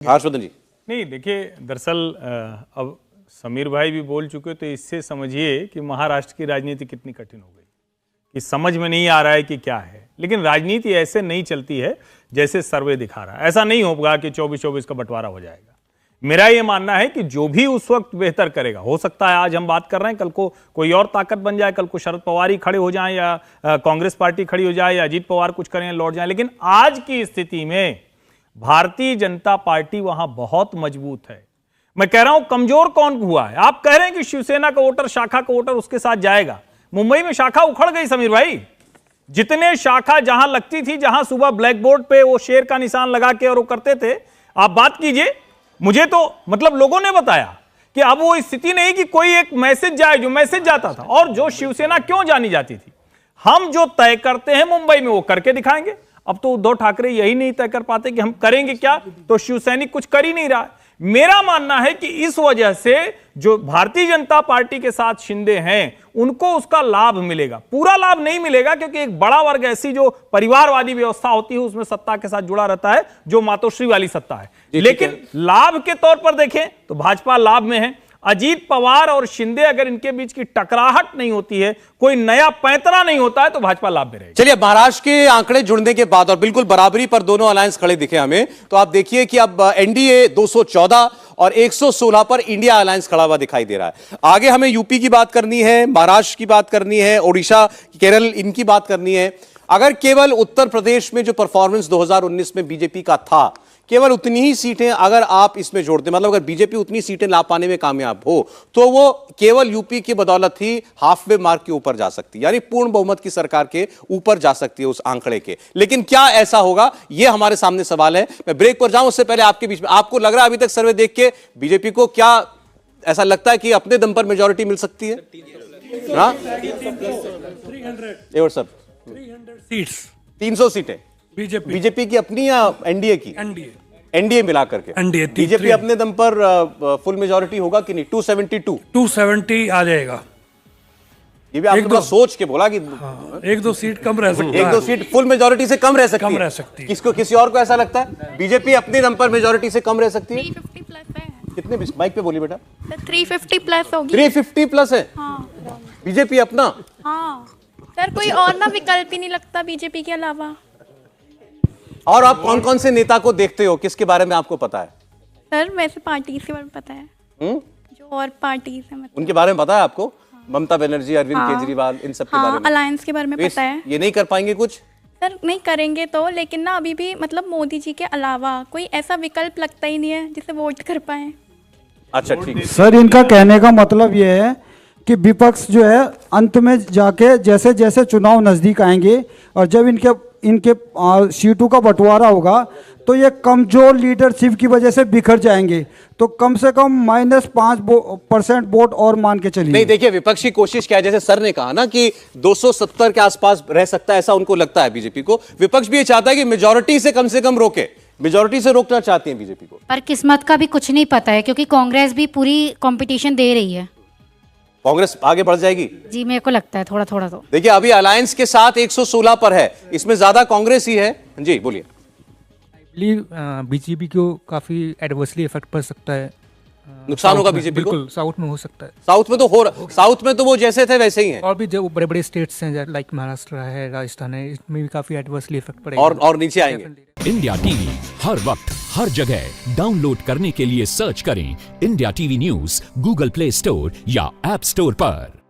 हर्षवर्धन जी। नहीं देखिए, दरअसल अब समीर भाई भी बोल चुके, तो इससे समझिए कि महाराष्ट्र की राजनीति कितनी कठिन हो गई कि समझ में नहीं आ रहा है कि क्या है। लेकिन राजनीति ऐसे नहीं चलती है जैसे सर्वे दिखा रहा है। ऐसा नहीं होगा कि 24-24 का बंटवारा हो जाएगा। मेरा यह मानना है कि जो भी उस वक्त बेहतर करेगा, हो सकता है आज हम बात कर रहे हैं, कल को कोई और ताकत बन जाए, कल को शरद पवार ही खड़े हो जाएं या कांग्रेस पार्टी खड़ी हो जाए या अजीत पवार कुछ करें लौट जाएं। लेकिन आज की स्थिति में भारतीय जनता पार्टी वहां बहुत मजबूत है। मैं कह रहा हूं कमजोर कौन हुआ है? आप कह रहे हैं कि शिवसेना का वोटर, शाखा का वोटर उसके साथ जाएगा। मुंबई में शाखा उखड़ गई समीर भाई। जितने शाखा जहां लगती थी, जहां सुबह ब्लैक बोर्ड पे वो शेर का निशान लगा के और वो करते थे, आप बात कीजिए। मुझे तो मतलब लोगों ने बताया कि अब वो स्थिति नहीं कि कोई एक मैसेज जाए, जो मैसेज जाता था। और जो शिवसेना क्यों जानी जाती थी, हम जो तय करते हैं मुंबई में वो करके दिखाएंगे। अब तो उद्धव ठाकरे यही नहीं तय कर पाते कि हम करेंगे क्या, तो शिवसैनिक कुछ कर ही नहीं रहा है। मेरा मानना है कि इस वजह से जो भारतीय जनता पार्टी के साथ शिंदे हैं, उनको उसका लाभ मिलेगा। पूरा लाभ नहीं मिलेगा, क्योंकि एक बड़ा वर्ग ऐसी जो परिवारवादी व्यवस्था होती है उसमें सत्ता के साथ जुड़ा रहता है, जो मातोश्री वाली सत्ता है। लेकिन लाभ के तौर पर देखें तो भाजपा लाभ में है। अजीत पवार और शिंदे, अगर इनके बीच की टकराहट नहीं होती है, कोई नया पैंतरा नहीं होता है, तो भाजपा लाभ में रहेगी। चलिए, महाराष्ट्र के आंकड़े जुड़ने के बाद और बिल्कुल बराबरी पर दोनों अलायंस खड़े दिखे हमें, तो आप देखिए कि अब एनडीए 214 और 116 पर इंडिया अलायंस खड़ा हुआ दिखाई दे रहा है। आगे हमें यूपी की बात करनी है, महाराष्ट्र की बात करनी है, ओडिशा, केरल, इनकी बात करनी है। अगर केवल उत्तर प्रदेश में जो परफॉर्मेंस 2019 में बीजेपी का था, केवल उतनी ही सीटें अगर आप इसमें जोड़ दें, मतलब अगर बीजेपी उतनी सीटें ला पाने में कामयाब हो, तो वो केवल यूपी की बदौलत ही हाफवे मार्क के ऊपर जा सकती है, यानी पूर्ण बहुमत की सरकार के ऊपर जा सकती है उस आंकड़े के। लेकिन क्या ऐसा होगा, यह हमारे सामने सवाल है। मैं ब्रेक पर जाऊं उससे पहले आपके बीच में, आपको लग रहा है अभी तक सर्वे देख के बीजेपी को क्या ऐसा लगता है कि अपने दम पर मेजोरिटी मिल सकती है? 300 सीटें बीजेपी की अपनी या एनडीए की? एनडीए मिला करके बीजेपी अपने दम पर फुल मेजॉरिटी होगा कि नहीं? 270 आ जाएगा। ये भी आपने सोच के बोला कि एक दो सीट कम रह सकती है, एक दो सीट फुल मेजॉरिटी से कम रह सकती है। किसको, किसी और को ऐसा लगता है बीजेपी अपने दम पर मेजॉरिटी से कम रह सकती है? 350 प्लस है। कितने? माइक पे बोलिए बेटा। 350 प्लस होगी। 350 प्लस है। हाँ। बीजेपी अपना। हाँ सर, कोई और ना विकल्प ही नहीं लगता बीजेपी के अलावा। और आप कौन कौन से नेता को देखते हो, किसके बारे में आपको पता है? सर वैसे पार्टी से पता है। जो और पार्टी से मतलब उनके बारे में पता है आपको? हाँ। ममता बनर्जी, अरविंद केजरीवाल, इन सब के बारे में? अलायंस के बारे में पता है। ये नहीं कर पाएंगे कुछ? सर नहीं करेंगे तो, लेकिन ना अभी भी मतलब मोदी जी के अलावा कोई ऐसा विकल्प लगता ही नहीं है जिसे वोट कर पाए। अच्छा ठीक है सर, इनका कहने का मतलब ये है कि विपक्ष जो है अंत में जाके जैसे जैसे चुनाव नजदीक आएंगे और जब इनके सीटों का बंटवारा होगा, तो ये कमजोर लीडरशिप की वजह से बिखर जाएंगे। तो कम से कम -5% वोट और मान के चलिए। नहीं, देखिए विपक्ष की कोशिश क्या है, जैसे सर ने कहा ना कि 270 के आसपास रह सकता है, ऐसा उनको लगता है बीजेपी को। विपक्ष भी ये चाहता है कि मेजॉरिटी से कम रोके, मेजॉरिटी से रोकना चाहती है बीजेपी को। पर किस्मत का भी कुछ नहीं पता है, क्योंकि कांग्रेस भी पूरी कंपटीशन दे रही है। कांग्रेस आगे बढ़ जाएगी जी, मेरे को लगता है थोड़ा थोड़ा। तो देखिए अभी अलायंस के साथ 116 पर है, इसमें ज्यादा कांग्रेस ही है। जी बोलिए। बीजेपी को काफी एडवर्सली इफेक्ट पड़ सकता है, नुकसान होगा बीजेपी को। बिल्कुल, साउथ में हो सकता है। साउथ में तो साउथ में तो वो जैसे थे वैसे ही हैं। और भी जो बड़े बड़े स्टेट्स हैं लाइक महाराष्ट्र है, राजस्थान है, इसमें भी काफी एडवर्सली इफेक्ट पड़ेगा और नीचे आएंगे। इंडिया टीवी हर वक्त हर जगह डाउनलोड करने के लिए सर्च करें India TV news Google play store या ऐप स्टोर पर।